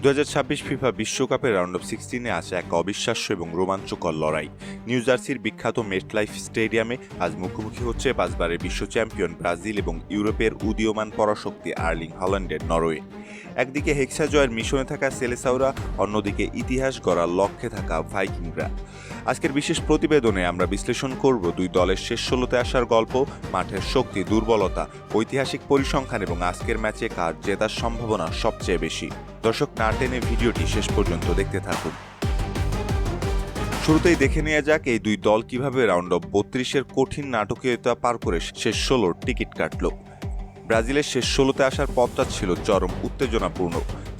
2026 FIFA বিশ্বকাপের round of 16-এ আছে এক অবিশ্বাস্য এবং রোমাঞ্চকর লড়াই। নিউ জার্সির বিখ্যাত মেটলাইফ স্টেডিয়ামে আজ মুখোমুখি হচ্ছে 5 বারের বিশ্ব চ্যাম্পিয়ন ব্রাজিল এবং ইউরোপের উদীয়মান পরাশক্তি আর্লিং হল্যান্ডের নরওয়ে। একদিকে হেক্সা জয়ের মিশনে থাকা সেলেসাওরা, অন্যদিকে ইতিহাস গড়ার লক্ষ্যে থাকা ভাইকিংরা। আজকের বিশেষ প্রতিবেদনে আমরা বিশ্লেষণ করব দুই দলের শেষ 16তে আসার গল্প, মাঠের শক্তি, দুর্বলতা, ঐতিহাসিক পরিসংখ্যান এবং আজকের ম্যাচে কার জেতার সম্ভাবনা সবচেয়ে বেশি। দর্শক, না টেনে ভিডিওটি শেষ পর্যন্ত দেখতে থাকুন। শুরুতেই দেখে নেওয়া যাক এই দুই দল কিভাবে রাউন্ড অফ 32-এর কঠিন নাটকীয়তা পার করে শেষ 16-র টিকিট কাটল। ব্রাজিলের শেষ 16তে আসার পথটা ছিল চরম উত্তেজনাপূর্ণ।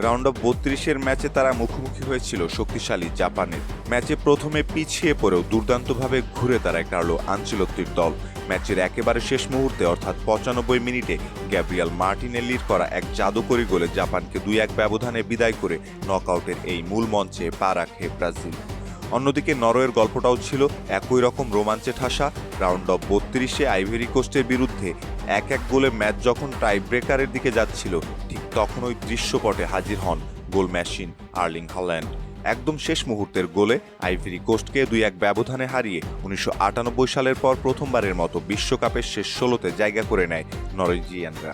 রাউন্ড অফ 32-এর ম্যাচে তারা মুখোমুখি হয়েছিল শক্তিশালী জাপানের। ম্যাচে প্রথমে পিছিয়ে পড়েও দুর্দান্তভাবে ঘুরে দাঁড়ায় কার্লো আনচেলত্তির দল। ম্যাচের একেবারে শেষ মুহূর্তে অর্থাৎ 95 মিনিটে গ্যাব্রিয়েল মার্টিনেল্লির করা এক জাদুকরী গোলে জাপানকে 2-1 ব্যবধানে বিদায় করে নকআউটের এই মূল মঞ্চে পা রাখে ব্রাজিল। অন্যদিকে নরওয়ের গল্পটাও ছিল একই রকম রোমাঞ্চে ঠাসা। রাউন্ড অফ 32-এ আইভরি কোস্টের বিরুদ্ধে 1-1 গোলে ম্যাচ যখন টাই ব্রেকারের দিকে যাচ্ছিল, ঠিক তখন ওই দৃশ্যপটে হাজির হন গোল মেশিন আর্লিং হল্যান্ড। একদম শেষ মুহূর্তের গোলে আইভরি কোস্টকে 2-1 ব্যবধানে হারিয়ে 1998 সালের পর প্রথমবারের মতো বিশ্বকাপের শেষ 16তে জায়গা করে নেয় নরওয়েজিয়ানরা।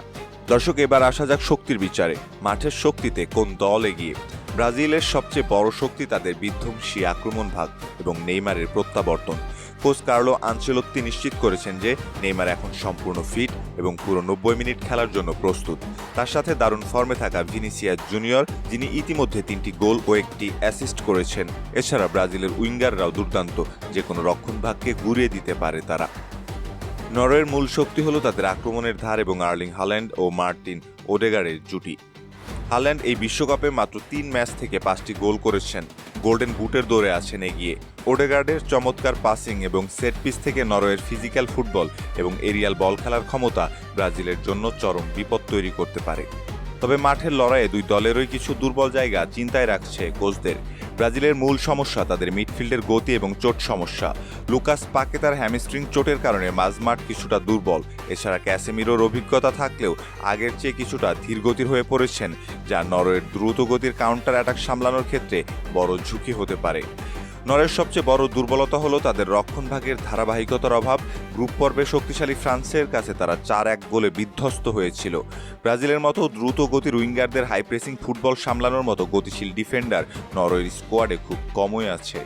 দর্শক, এবার আসা যাক শক্তির বিচারে। মাঠের শক্তিতে কোন দল এগিয়ে? ব্রাজিলের সবচেয়ে বড় শক্তি তাদের বিধ্বংসী আক্রমণ ভাগ এবং নেইমারের প্রত্যাবর্তন। কোচ কার্লো আনচেলত্তি নিশ্চিত করেছেন যে নেইমার এখন সম্পূর্ণ ফিট এবং পুরো 90 মিনিট খেলার জন্য প্রস্তুত। তার সাথে দারুণ ফর্মে থাকা ভিনিসিয়াস জুনিয়র, যিনি ইতিমধ্যে 3টি গোল ও 1টি অ্যাসিস্ট করেছেন। এছাড়া ব্রাজিলের উইঙ্গাররাও দুর্দান্ত, যে কোনো রক্ষণভাগকে গুড়িয়ে দিতে পারে তারা। নরওয়ের মূল শক্তি হলো তাদের আক্রমণের ধার এবং আর্লিং হল্যান্ড ও মার্টিন ওডেগার্ডের জুটি। হল্যান্ড এই বিশ্বকাপে মাত্র 3 ম্যাচ থেকে 5টি গোল করেছেন। গোল্ডেন বুটের দৌড়ে আছেন এগিয়ে। ওডেগার্ডের চমৎকার পাসিং এবং সেট পিস থেকে নরওয়ের ফিজিক্যাল ফুটবল এবং এরিয়াল বল খেলার ক্ষমতা ব্রাজিলের জন্য চরম বিপদ তৈরি করতে পারে। তবে মাঠের লড়াইয়ে দুই দলেরই কিছু দুর্বল জায়গা চিন্তায় রাখছে কোচদের। ব্রাজিলের মূল সমস্যা তাদের মিডফিল্ডের গতি এবং চোট সমস্যা। লুকাস পাকেতার হ্যামস্ট্রিং চোটের কারণে মাঝমাঠ কিছুটা দুর্বল। এছাড়া ক্যাসেমিরোর অভিজ্ঞতা থাকলেও আগের চেয়ে কিছুটা ধীরগতির হয়ে পড়েছেন, যা নরওয়ের দ্রুত গতির কাউন্টার অ্যাটাক সামলানোর ক্ষেত্রে বড় ঝুঁকি হতে পারে। নরওয়ের সবচেয়ে বড় দুর্বলতা হলো তাদের রক্ষণভাগের ধারাবাহিকতার অভাব। গ্রুপ পর্বে শক্তিশালী ফ্রান্সের কাছে তারা 4-1 গোলে বিধ্বস্ত হয়েছিল। ব্রাজিলের মতো দ্রুত গতির উইঙ্গারদের হাই প্রেসিং ফুটবল সামলানোর মতো গতিশীল ডিফেন্ডার নরওয়ের স্কোয়াডে খুব কমই আছে।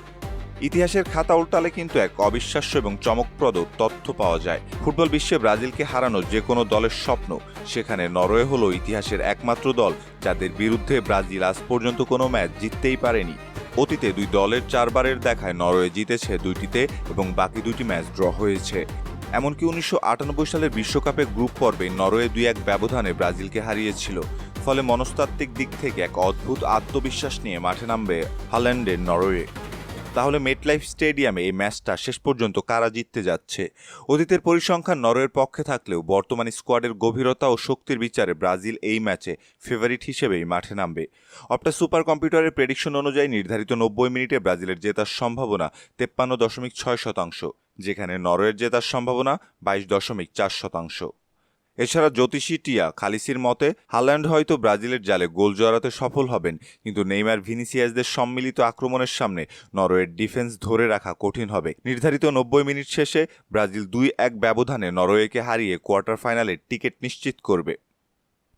ইতিহাসের খাতা উল্টালে কিন্তু এক অবিশ্বাস্য এবং চমকপ্রদ তথ্য পাওয়া যায়। ফুটবল বিশ্বে ব্রাজিলকে হারানো যে কোনো দলের স্বপ্ন। সেখানে নরওয়ে হলো ইতিহাসের একমাত্র দল যাদের বিরুদ্ধে ব্রাজিল আজ পর্যন্ত কোনো ম্যাচ জিততেই পারেনি। অতীতে দুই দলের 4 বারের দেখায় নরওয়ে জিতেছে 2টিতে এবং বাকি 2টি ম্যাচ ড্র হয়েছে। এমনকি 1998 সালের বিশ্বকাপে গ্রুপ পর্বে নরওয়ে 2-1 ব্যবধানে ব্রাজিলকে হারিয়েছিল। ফলে মনস্তাত্ত্বিক দিক থেকে এক অদ্ভুত আত্মবিশ্বাস নিয়ে মাঠে নামবে হল্যান্ডের নরওয়ে। তাহলে মেটলাইফ স্টেডিয়ামে এই ম্যাচটা শেষ পর্যন্ত কারা জিততে যাচ্ছে? অতীতের পরিসংখ্যান নরওয়ের পক্ষে থাকলেও বর্তমানে স্কোয়াডের গভীরতা ও শক্তির বিচারে ব্রাজিল এই ম্যাচে ফেভারিট হিসেবেই মাঠে নামবে। অপটা সুপার কম্পিউটারের প্রেডিকশন অনুযায়ী নির্ধারিত 90 মিনিটে ব্রাজিলের জেতার সম্ভাবনা 53.6%, যেখানে নরওয়ের জেতার সম্ভাবনা 22.4%। এছাড়া জ্যোতিষী টিয়া খালিসির মতে হল্যান্ড হয়তো ব্রাজিলের জালে গোল জড়াতে সফল হবেন, কিন্তু নেইমার ভিনিসিয়াসদের সম্মিলিত আক্রমণের সামনে নরওয়ের ডিফেন্স ধরে রাখা কঠিন হবে। নির্ধারিত 90 মিনিট শেষে ব্রাজিল 2-1 ব্যবধানে নরওয়েকে হারিয়ে কোয়ার্টার ফাইনালের টিকিট নিশ্চিত করবে।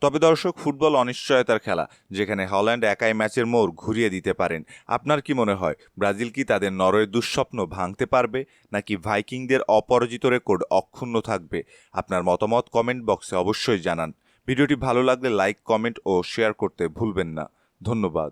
তবে দর্শক, ফুটবল অনিশ্চয়তার খেলা, যেখানে হল্যান্ড একাই ম্যাচের মোড় ঘুরিয়ে দিতে পারেন। আপনার কি মনে হয়, ব্রাজিল কি তাদের নরওয়ের দুঃস্বপ্ন ভাঙতে পারবে, নাকি ভাইকিংদের অপরাজিত রেকর্ড অক্ষুণ্ণ থাকবে? আপনার মতামত কমেন্ট বক্সে অবশ্যই জানান। ভিডিওটি ভালো লাগলে লাইক, কমেন্ট ও শেয়ার করতে ভুলবেন না। ধন্যবাদ।